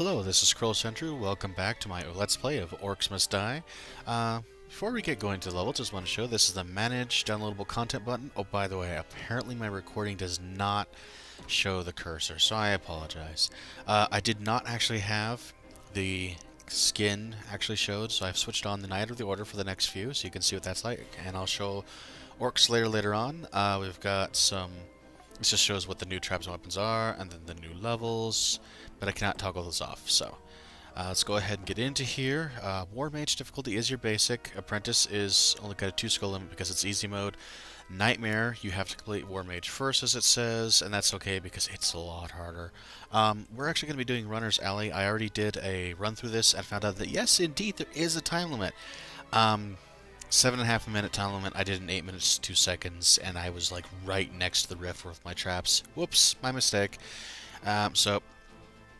Hello, this is Scroll Sentry. Welcome back to my Let's Play of Orcs Must Die. Before we get going to the level, just want to show this is the Manage Downloadable Content button. Oh, by the way, apparently my recording does not show the cursor, so I apologize. I did not actually have the skin actually showed, so I've switched on the Night of the Order for the next few, so you can see what that's like, and I'll show Orc Slayer later on. We've got some... This just shows what the new traps and weapons are, and then the new levels, but I cannot toggle those off, so let's go ahead and get into here. War Mage difficulty is your basic. Apprentice is only got a 2 skill limit because it's easy mode. Nightmare, you have to complete War Mage first, as it says, and that's okay because it's a lot harder. We're actually going to be doing Runner's Alley. I already did a run through this and found out that yes, indeed, there is a time limit. 7.5 minute time limit. I did in 8 minutes 2 seconds, and I was like right next to the rift with my traps. Whoops, my mistake. So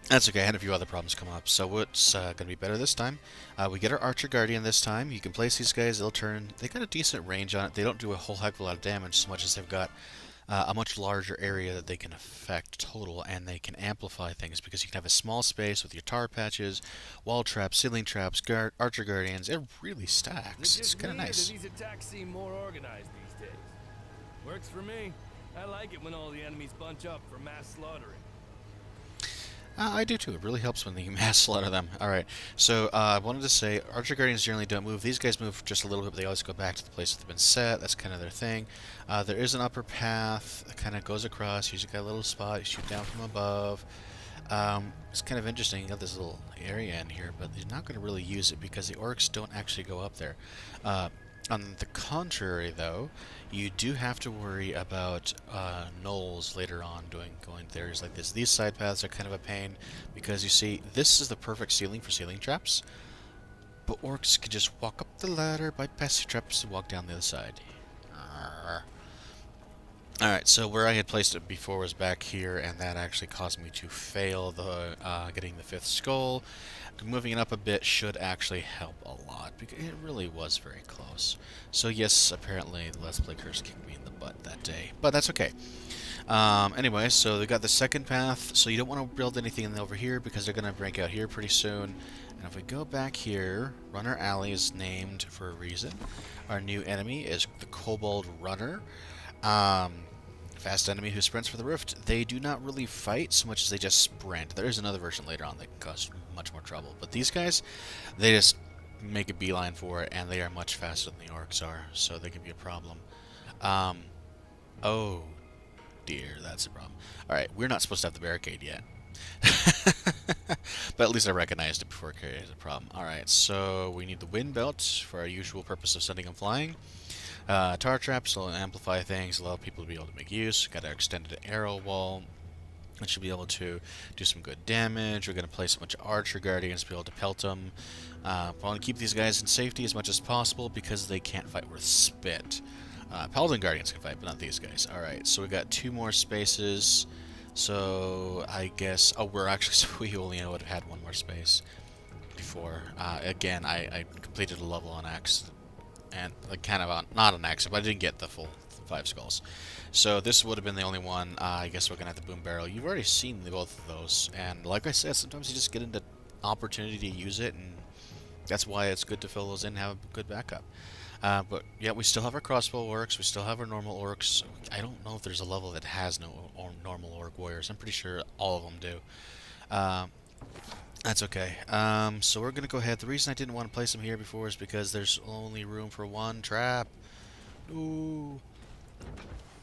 that's okay. I had a few other problems come up. So what's going to be better this time? We get our Archer Guardian this time. You can place these guys. They'll turn. They got a decent range on it. They don't do a whole heck of a lot of damage so much as they've got a much larger area that they can affect total, and they can amplify things because you can have a small space with your tar patches, wall traps, ceiling traps, Archer Guardians. It really stacks. It's kind of nice. These attacks seem more organized these days. Works for me. I like it when all the enemies bunch up for mass slaughtering. I do too. It really helps when you mass slaughter them. Alright, so I wanted to say, Archer Guardians generally don't move. These guys move just a little bit, but they always go back to the place that they've been set. That's kind of their thing. There is an upper path that kind of goes across. You usually got a little spot. You shoot down from above. It's kind of interesting. You got this little area in here, but you're not going to really use it because the Orcs don't actually go up there. On the contrary, though, you do have to worry about gnolls later on going to areas like this. These side paths are kind of a pain because you see, this is the perfect ceiling for ceiling traps, but Orcs can just walk up the ladder, bypass your traps, and walk down the other side. Alright, so where I had placed it before was back here, and that actually caused me to fail the getting the 5th skull. Moving it up a bit should actually help a lot, because it really was very close. So yes, apparently the Let's Play curse kicked me in the butt that day, but that's okay. Anyway, so they got the second path, so you don't want to build anything over here because they're going to break out here pretty soon. And if we go back here, Runner Alley is named for a reason. Our new enemy is the Kobold Runner. Fast enemy who sprints for the rift. They do not really fight so much as they just sprint. There is another version later on that can cause much more trouble. But these guys, they just make a beeline for it, and they are much faster than the Orcs are, so they can be a problem. Oh dear, that's a problem. Alright, we're not supposed to have the barricade yet. But at least I recognized it before it created a problem. Alright, so we need the wind belt for our usual purpose of sending them flying. Tar traps will amplify things, allow people to be able to make use. Got our extended arrow wall, which should be able to do some good damage. We're going to place a bunch of Archer Guardians to be able to pelt them. I want to keep these guys in safety as much as possible because they can't fight worth spit. Paladin Guardians can fight, but not these guys. Alright, so we got 2 more spaces. So I guess... Oh, we're actually... So we only would have had 1 more space before. Again, I completed a level on accident. And like kind of on, not an accident, but I didn't get the full 5 skulls. So this would have been the only one. I guess we're gonna have the boom barrel. You've already seen both of those, and like I said, sometimes you just get into opportunity to use it, and that's why it's good to fill those in and have a good backup. But yeah, we still have our crossbow orcs. We still have our normal orcs. I don't know if there's a level that has no normal orc warriors. I'm pretty sure all of them do. That's okay. So we're going to go ahead. The reason I didn't want to place them here before is because there's only room for 1 trap. Ooh.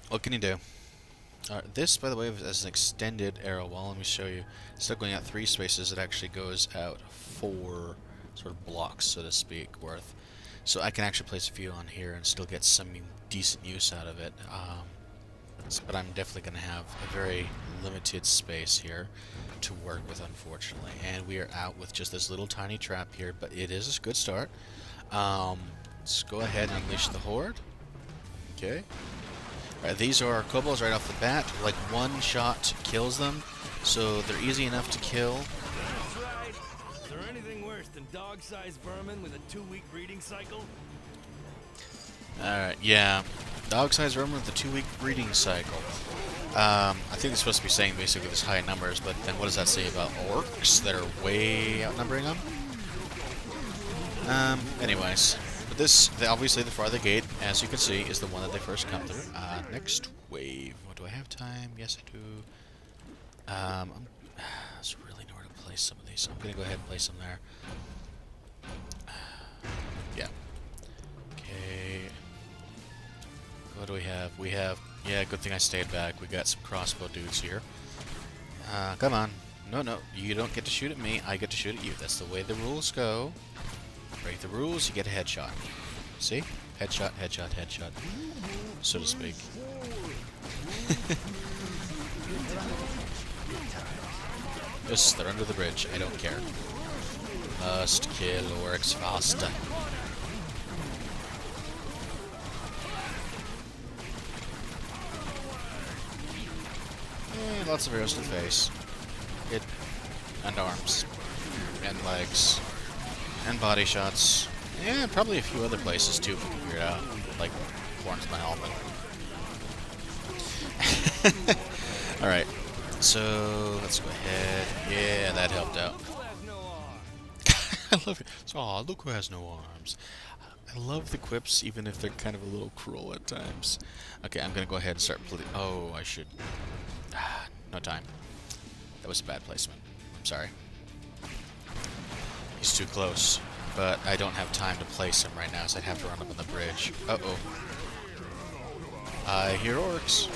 What can you do? Alright, this, by the way, is an extended arrow wall. Let me show you. Instead of going out 3 spaces, it actually goes out 4 sort of blocks, so to speak, worth. So I can actually place a few on here and still get some decent use out of it. But I'm definitely going to have a very limited space here to work with, unfortunately. And we are out with just this little tiny trap here, but it is a good start. Let's go ahead and unleash the horde. Okay. Alright, these are kobolds right off the bat. Like, 1 shot kills them, so they're easy enough to kill. That's right. Is there anything worse than dog-sized vermin with a 2-week breeding cycle? Alright, yeah. Dog-sized vermin with a 2-week breeding cycle. I think it's supposed to be saying basically there's high numbers, but then what does that say about orcs that are way outnumbering them? Anyways. But this, obviously the farther gate, as you can see, is the one that they first come through. Next wave. What, do I have time? Yes, I do. I just really know where to place some of these, so I'm going to go ahead and place them there. Yeah. Okay. What do we have? We have... Yeah, good thing I stayed back. We got some crossbow dudes here. Come on. No, no. You don't get to shoot at me. I get to shoot at you. That's the way the rules go. Break the rules, you get a headshot. See? Headshot, headshot, headshot. So to speak. Yes, they're under the bridge. I don't care. Must kill orcs faster. Lots of arrows to the face. And arms. And legs. And body shots. Yeah, probably a few other places too if we can figure it out. Like, horns in my helmet. Alright. So, let's go ahead. Yeah, that helped out. I love it. So, aw, look who has no arms. I love the quips, even if they're kind of a little cruel at times. Okay, I'm gonna go ahead and start oh, I should... no time. That was a bad placement. I'm sorry. He's too close. But I don't have time to place him right now, so I'd have to run up on the bridge. Uh-oh. I hear orcs.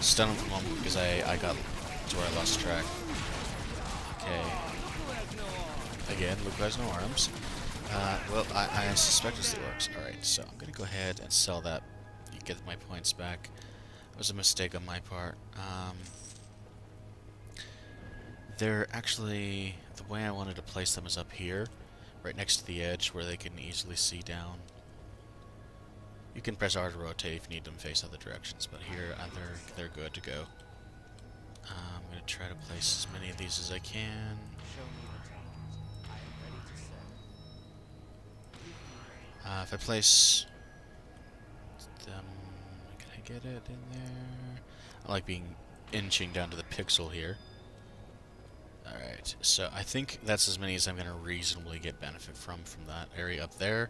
Stun him for a moment because I got to where I lost track. Okay. Again, Luke has no arms. Well, I suspect it's the orcs. Alright, so I'm going to go ahead and sell that. You get my points back. It was a mistake on my part. They're actually... The way I wanted to place them is up here. Right next to the edge where they can easily see down. You can press R to rotate if you need them to face other directions, but here they're good to go. I'm going to try to place as many of these as I can. If I place them, can I get it in there? I like being inching down to the pixel here. Alright, so I think that's as many as I'm going to reasonably get benefit from that area up there.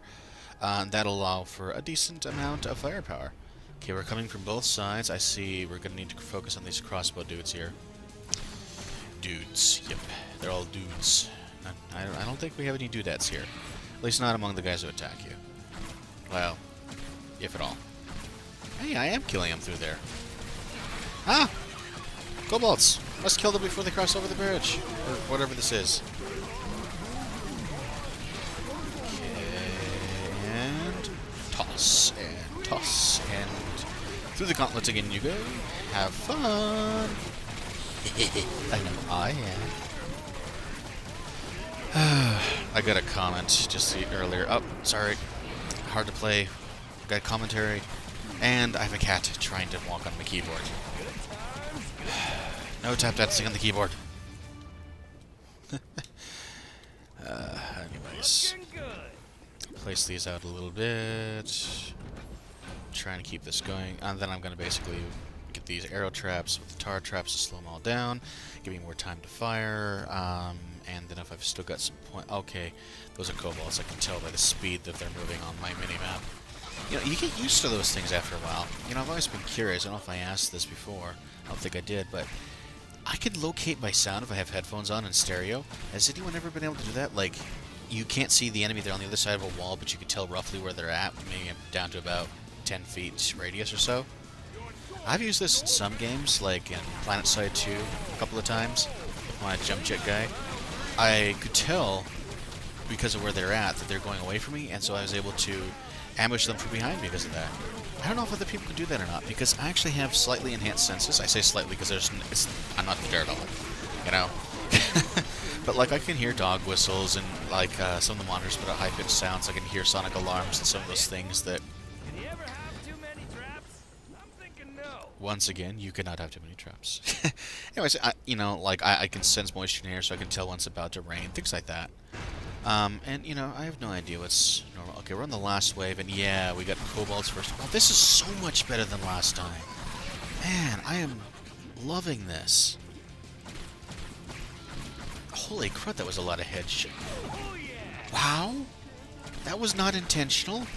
That'll allow for a decent amount of firepower. Okay, we're coming from both sides. I see we're going to need to focus on these crossbow dudes here. Dudes, yep. They're all dudes. I don't think we have any dudettes here. At least not among the guys who attack you. Well, if at all. Hey, I am killing them through there. Ah! Kobolds! Must kill them before they cross over the bridge. Or whatever this is. Okay, and toss, and toss, and through the gauntlets again you go. Have fun! I know I am. I got a comment just earlier. Oh, sorry. Hard to play. Got commentary. And I have a cat trying to walk on my keyboard. No tap dancing on the keyboard. Anyways. Place these out a little bit. Trying to keep this going. And then I'm going to basically get these arrow traps with the tar traps to slow them all down. Give me more time to fire. And then if I've still got some point... Okay, those are kobolds. I can tell by the speed that they're moving on my minimap. You know, you get used to those things after a while. You know, I've always been curious. I don't know if I asked this before. I don't think I did, but... I can locate my sound if I have headphones on in stereo. Has anyone ever been able to do that? Like, you can't see the enemy, they're on the other side of a wall, but you can tell roughly where they're at, maybe down to about 10 feet radius or so. I've used this in some games, like in PlanetSide 2 a couple of times, with my jump jet guy. I could tell, because of where they're at, that they're going away from me, and so I was able to ambush them from behind because of that. I don't know if other people can do that or not, because I actually have slightly enhanced senses. I say slightly because I'm not the daredevil, you know? But, like, I can hear dog whistles, and, like, some of the monitors put out high-pitched sounds. I can hear sonic alarms and some of those things that... Did you ever have too many traps? I'm thinking no. Once again, you cannot have too many traps. Anyways, you know, like, I can sense moisture in the air, so I can tell when it's about to rain, things like that. And, you know, I have no idea what's normal. Okay, we're on the last wave, and yeah, we got kobolds first. Oh, this is so much better than last time. Man, I am loving this. Holy crud, that was a lot of headshot. Wow, that was not intentional.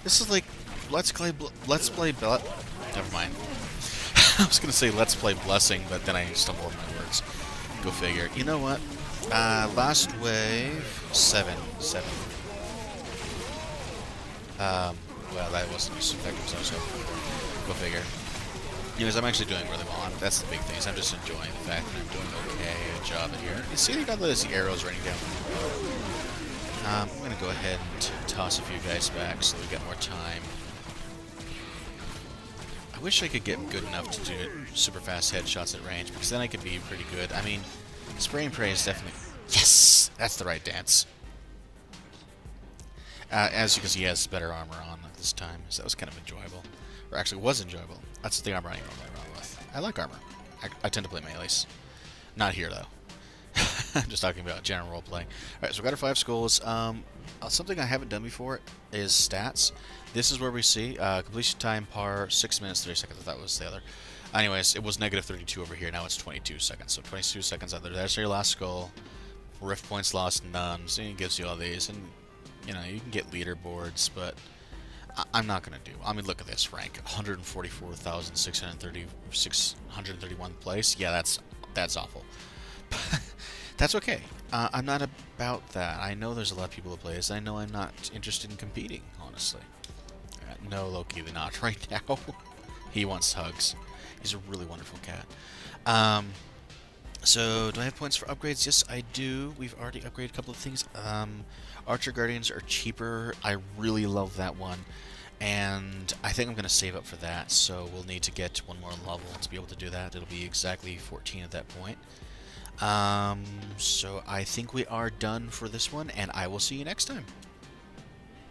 This is like Let's Play. Never mind. I was gonna say Let's Play Blessing, but then I stumbled on my words. Go figure. You know what? Last wave 7. Well, that wasn't as effective as I was hoping for. Go figure. Anyways, I'm actually doing really well. That's the big thing. Is I'm just enjoying the fact that I'm doing okay job in here. You see, they got those arrows raining down. I'm gonna go ahead and toss a few guys back so we got more time. I wish I could get good enough to do super fast headshots at range, because then I could be pretty good. I mean, spray and pray is definitely... Yes! That's the right dance. As you can see, he has better armor on this time, so that was kind of enjoyable. Or actually, was enjoyable. That's the armor I normally run with. I like armor. I tend to play melees. Not here, though. I'm just talking about general roleplay. Alright, so we got our 5 skulls. Something I haven't done before is stats. This is where we see completion time par 6 minutes 30 seconds. I thought it was the other. Anyways, it was negative 32 over here. Now it's 22 seconds. So 22 seconds out there. That's your last skull. Rift points lost, none. So it gives you all these. And, you know, you can get leaderboards, but I'm not going to do. I mean, look at this rank. 144,631 place. Yeah, that's awful. That's okay. I'm not about that. I know there's a lot of people who play this. I know I'm not interested in competing, honestly. No, Loki, they're not right now. He wants hugs. He's a really wonderful cat. So, do I have points for upgrades? Yes, I do. We've already upgraded a couple of things. Archer Guardians are cheaper. I really love that one. And I think I'm going to save up for that. So, we'll need to get one more level to be able to do that. It'll be exactly 14 at that point. So I think we are done for this one, and I will see you next time.